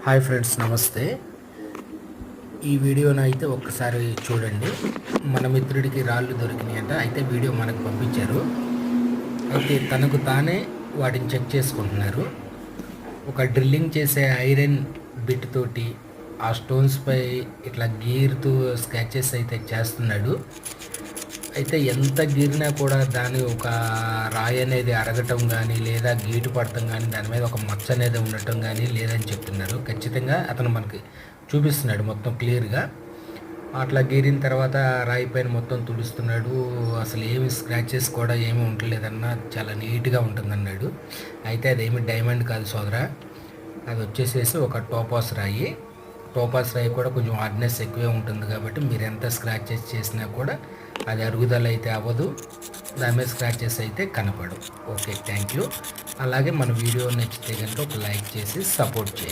Hi friends, నమస్తే. ఈ వీడియోను అయితే ఒక్కసారి చూడండి. మన మిత్రుడికి రాళ్ళు దొరికినాయంట. అయితే వీడియో మనకు పంపించారు. అయితే తనకు తానే వాటిని చెక్ చేసుకుంటున్నారు. ఒక డ్రిల్లింగ్ చేసే ఐరన్ బిట్ తోటి ఆ స్టోన్స్పై ఇట్లా గీరుతూ స్కెచెస్ అయితే చేస్తున్నాడు. అయితే ఎంత గీరినా కూడా దాని ఒక రాయి అనేది అరగటం కానీ, లేదా గీటు పడటం కానీ, దాని మీద ఒక మచ్చ అనేది ఉండటం కానీ లేదని చెప్తున్నారు. ఖచ్చితంగా అతను మనకి చూపిస్తున్నాడు మొత్తం క్లియర్గా. అట్లా గీరిన తర్వాత రాయి పైన మొత్తం తుడుస్తున్నాడు. అసలు ఏమి స్క్రాచెస్ కూడా ఏమీ ఉండలేదన్న, చాలా నీట్గా ఉంటుందన్నాడు. అయితే అదేమి డైమండ్ కాదు సోదరా, అది వచ్చేసేసి ఒక టోపాస్ రాయి. టోపాస్ రాయి కూడా కొంచెం హార్డ్నెస్ ఎక్కువే ఉంటుంది కాబట్టి మీరు ఎంత స్క్రాచెస్ చేసినా కూడా అది అరుగుదల అయితే అవ్వదు, దాని మీద స్క్రాచెస్ అయితే కనపడవు. Okay, thank you. అలాగే మన వీడియో నచ్చితే కనుక ఒక లైక్ చేసి సపోర్ట్ చేయండి.